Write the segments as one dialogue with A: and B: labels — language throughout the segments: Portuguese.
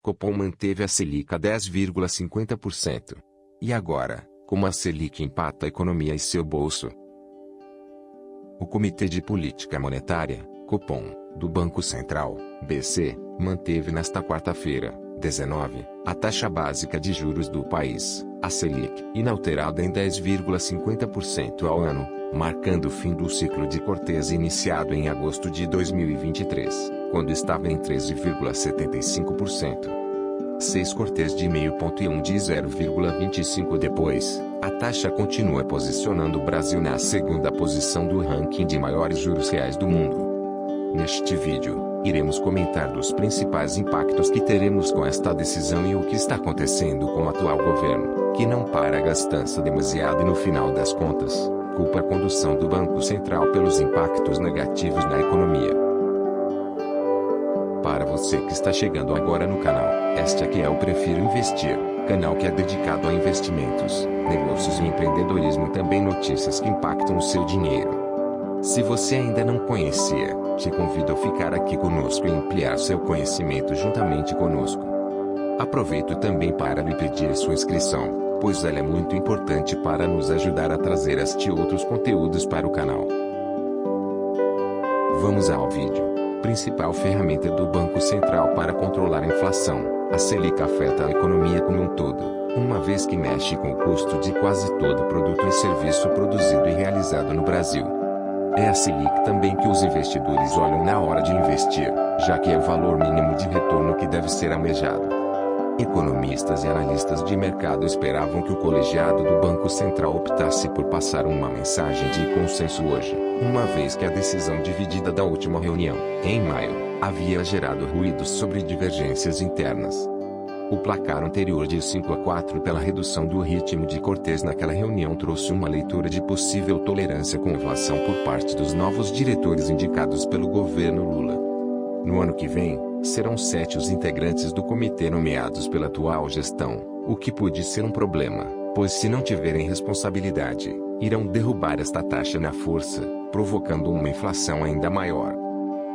A: Copom manteve a Selic a 10,50%. E agora, como a Selic impacta a economia e seu bolso? O Comitê de Política Monetária, Copom, do Banco Central, BC, manteve nesta quarta-feira, 19, a taxa básica de juros do país, a Selic, inalterada em 10,50% ao ano, marcando o fim do ciclo de cortes iniciado em agosto de 2023, quando estava em 13,75%. 6 cortes de meio ponto e 1 de 0,25 depois, a taxa continua posicionando o Brasil na segunda posição do ranking de maiores juros reais do mundo. Neste vídeo, iremos comentar dos principais impactos que teremos com esta decisão e o que está acontecendo com o atual governo, que não para a gastança demasiado e no final das contas, culpa a condução do Banco Central pelos impactos negativos na economia. Para você que está chegando agora no canal, este aqui é o Prefiro Investir, canal que é dedicado a investimentos, negócios e empreendedorismo, também notícias que impactam o seu dinheiro. Se você ainda não conhecia, te convido a ficar aqui conosco e ampliar seu conhecimento juntamente conosco. Aproveito também para lhe pedir sua inscrição, pois ela é muito importante para nos ajudar a trazer este e outros conteúdos para o canal. Vamos ao vídeo. Principal ferramenta do Banco Central para controlar a inflação, a Selic afeta a economia como um todo, uma vez que mexe com o custo de quase todo produto e serviço produzido e realizado no Brasil. É a Selic também que os investidores olham na hora de investir, já que é o valor mínimo de retorno que deve ser almejado. Economistas e analistas de mercado esperavam que o colegiado do Banco Central optasse por passar uma mensagem de consenso hoje, uma vez que a decisão dividida da última reunião, em maio, havia gerado ruídos sobre divergências internas. O placar anterior de 5-4 pela redução do ritmo de cortes naquela reunião trouxe uma leitura de possível tolerância com inflação por parte dos novos diretores indicados pelo governo Lula. No ano que vem, serão 7 os integrantes do comitê nomeados pela atual gestão, o que pode ser um problema, pois se não tiverem responsabilidade, irão derrubar esta taxa na força, provocando uma inflação ainda maior.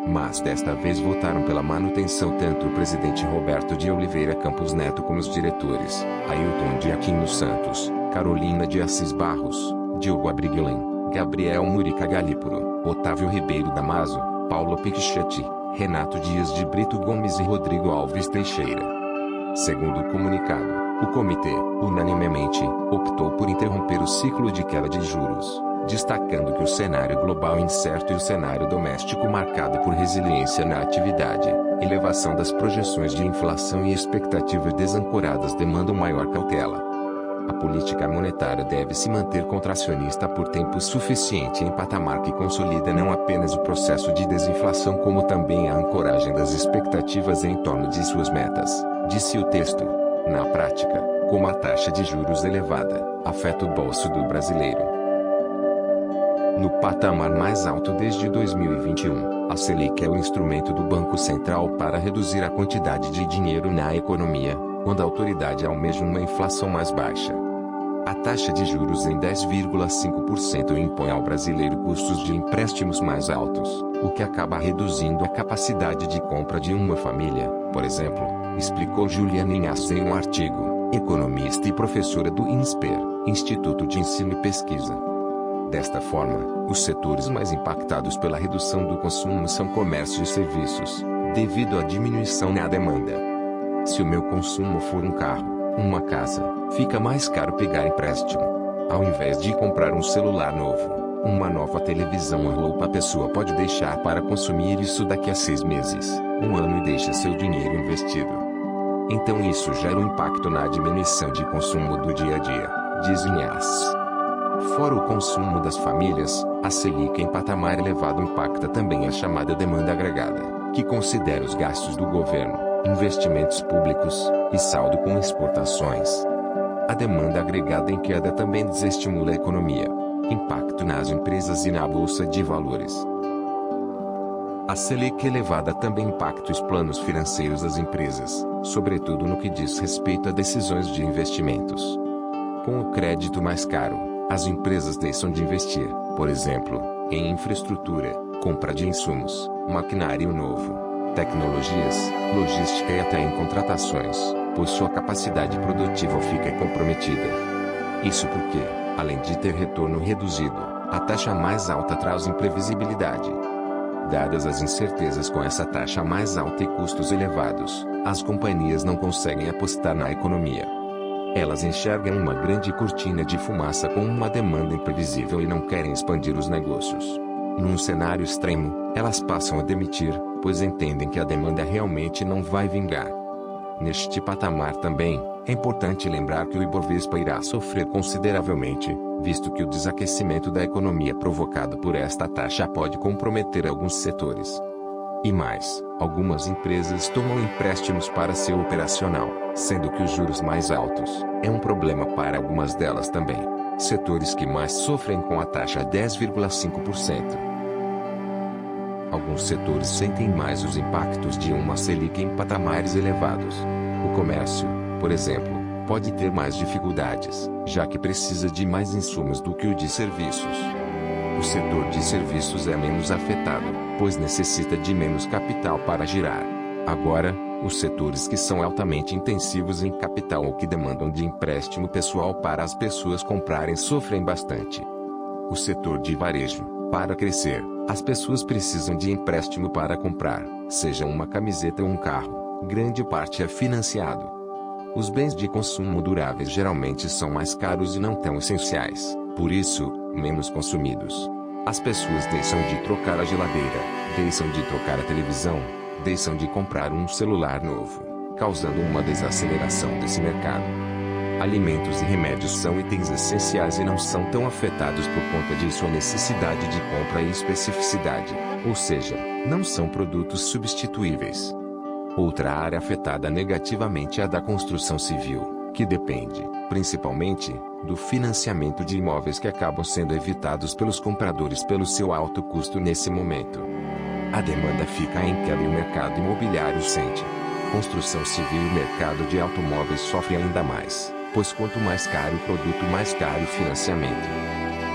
A: Mas desta vez votaram pela manutenção tanto o presidente Roberto de Oliveira Campos Neto como os diretores, Ailton de Aquino Santos, Carolina de Assis Barros, Diogo Abriguelin, Gabriel Murica Galípolo, Otávio Ribeiro Damaso, Paulo Pichetti, Renato Dias de Brito Gomes e Rodrigo Alves Teixeira. Segundo o comunicado, o comitê, unanimemente, optou por interromper o ciclo de queda de juros, destacando que o cenário global é incerto e o cenário doméstico marcado por resiliência na atividade, elevação das projeções de inflação e expectativas desancoradas demandam maior cautela. A política monetária deve se manter contracionista por tempo suficiente em patamar que consolida não apenas o processo de desinflação como também a ancoragem das expectativas em torno de suas metas, disse o texto. Na prática, como a taxa de juros elevada afeta o bolso do brasileiro. No patamar mais alto desde 2021, a Selic é o instrumento do Banco Central para reduzir a quantidade de dinheiro na economia, quando a autoridade almeja uma inflação mais baixa. A taxa de juros em 10,5% impõe ao brasileiro custos de empréstimos mais altos, o que acaba reduzindo a capacidade de compra de uma família, por exemplo, explicou Juliana Inhace em um artigo, economista e professora do INSPER, Instituto de Ensino e Pesquisa. Desta forma, os setores mais impactados pela redução do consumo são comércio e serviços, devido à diminuição na demanda. Se o meu consumo for um carro, uma casa, fica mais caro pegar empréstimo. Ao invés de comprar um celular novo, uma nova televisão ou roupa, a pessoa pode deixar para consumir isso daqui a 6 meses, um ano e deixa seu dinheiro investido. Então isso gera um impacto na diminuição de consumo do dia a dia, diz Inhace. Fora o consumo das famílias, a Selic em patamar elevado impacta também a chamada demanda agregada, que considera os gastos do governo, investimentos públicos e saldo com exportações. A demanda agregada em queda também desestimula a economia. Impacto nas empresas e na bolsa de valores. A Selic elevada também impacta os planos financeiros das empresas, sobretudo no que diz respeito a decisões de investimentos. Com o crédito mais caro, as empresas deixam de investir, por exemplo, em infraestrutura, compra de insumos, maquinário novo, tecnologias, logística e até em contratações, pois sua capacidade produtiva fica comprometida. Isso porque, além de ter retorno reduzido, a taxa mais alta traz imprevisibilidade. Dadas as incertezas com essa taxa mais alta e custos elevados, as companhias não conseguem apostar na economia. Elas enxergam uma grande cortina de fumaça com uma demanda imprevisível e não querem expandir os negócios. Num cenário extremo, elas passam a demitir, pois entendem que a demanda realmente não vai vingar. Neste patamar também, é importante lembrar que o Ibovespa irá sofrer consideravelmente, visto que o desaquecimento da economia provocado por esta taxa pode comprometer alguns setores. E mais, algumas empresas tomam empréstimos para seu operacional, sendo que os juros mais altos é um problema para algumas delas também. Setores que mais sofrem com a taxa 10,5%. Alguns setores sentem mais os impactos de uma Selic em patamares elevados. O comércio, por exemplo, pode ter mais dificuldades, já que precisa de mais insumos do que o de serviços. O setor de serviços é menos afetado, pois necessita de menos capital para girar. Agora, os setores que são altamente intensivos em capital ou que demandam de empréstimo pessoal para as pessoas comprarem sofrem bastante. O setor de varejo, para crescer, as pessoas precisam de empréstimo para comprar, seja uma camiseta ou um carro, grande parte é financiado. Os bens de consumo duráveis geralmente são mais caros e não tão essenciais, por isso, menos consumidos. As pessoas deixam de trocar a geladeira, deixam de trocar a televisão, deixam de comprar um celular novo, causando uma desaceleração desse mercado. Alimentos e remédios são itens essenciais e não são tão afetados por conta de sua necessidade de compra e especificidade, ou seja, não são produtos substituíveis. Outra área afetada negativamente é a da construção civil, que depende, principalmente, do financiamento de imóveis que acabam sendo evitados pelos compradores pelo seu alto custo nesse momento. A demanda fica em queda e o mercado imobiliário sente. Construção civil e o mercado de automóveis sofrem ainda mais, pois quanto mais caro o produto, mais caro o financiamento.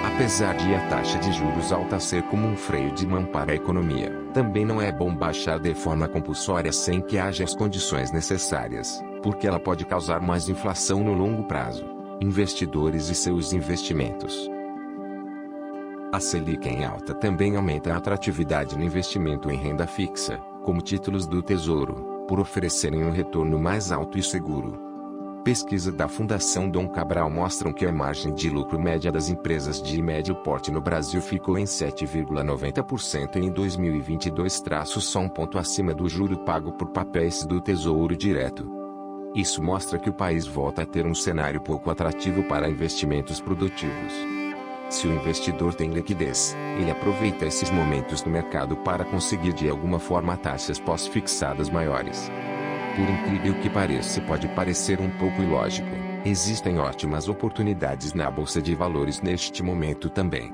A: Apesar de a taxa de juros alta ser como um freio de mão para a economia, também não é bom baixar de forma compulsória sem que haja as condições necessárias, porque ela pode causar mais inflação no longo prazo. Investidores e seus investimentos. A Selic em alta também aumenta a atratividade no investimento em renda fixa, como títulos do Tesouro, por oferecerem um retorno mais alto e seguro. Pesquisa da Fundação Dom Cabral mostram que a margem de lucro média das empresas de médio porte no Brasil ficou em 7,90% em 2022, só um ponto acima do juro pago por papéis do Tesouro Direto. Isso mostra que o país volta a ter um cenário pouco atrativo para investimentos produtivos. Se o investidor tem liquidez, ele aproveita esses momentos no mercado para conseguir de alguma forma taxas pós-fixadas maiores. Por incrível que pareça, pode parecer um pouco ilógico, existem ótimas oportunidades na Bolsa de Valores neste momento também.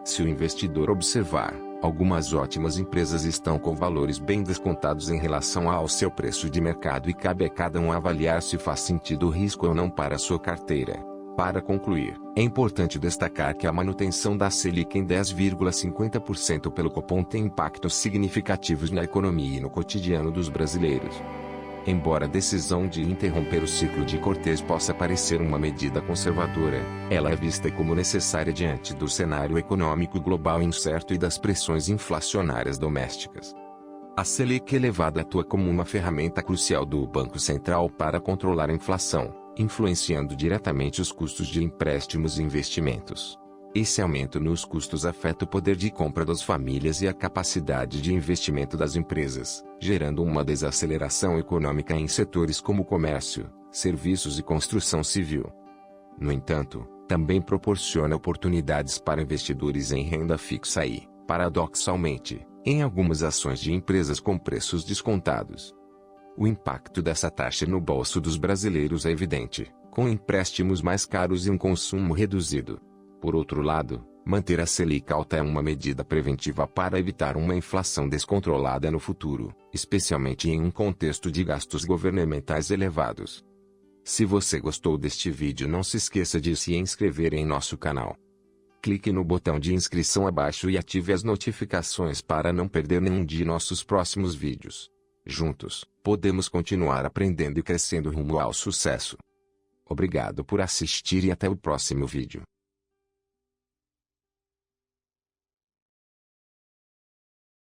A: Se o investidor observar, algumas ótimas empresas estão com valores bem descontados em relação ao seu preço de mercado e cabe a cada um avaliar se faz sentido o risco ou não para a sua carteira. Para concluir, é importante destacar que a manutenção da Selic em 10,50% pelo Copom tem impactos significativos na economia e no cotidiano dos brasileiros. Embora a decisão de interromper o ciclo de Cortes possa parecer uma medida conservadora, ela é vista como necessária diante do cenário econômico global incerto e das pressões inflacionárias domésticas. A Selic elevada atua como uma ferramenta crucial do Banco Central para controlar a inflação, influenciando diretamente os custos de empréstimos e investimentos. Esse aumento nos custos afeta o poder de compra das famílias e a capacidade de investimento das empresas, gerando uma desaceleração econômica em setores como comércio, serviços e construção civil. No entanto, também proporciona oportunidades para investidores em renda fixa e, paradoxalmente, em algumas ações de empresas com preços descontados. O impacto dessa taxa no bolso dos brasileiros é evidente, com empréstimos mais caros e um consumo reduzido. Por outro lado, manter a Selic alta é uma medida preventiva para evitar uma inflação descontrolada no futuro, especialmente em um contexto de gastos governamentais elevados. Se você gostou deste vídeo, não se esqueça de se inscrever em nosso canal. Clique no botão de inscrição abaixo e ative as notificações para não perder nenhum de nossos próximos vídeos. Juntos, podemos continuar aprendendo e crescendo rumo ao sucesso. Obrigado por assistir e até o próximo vídeo.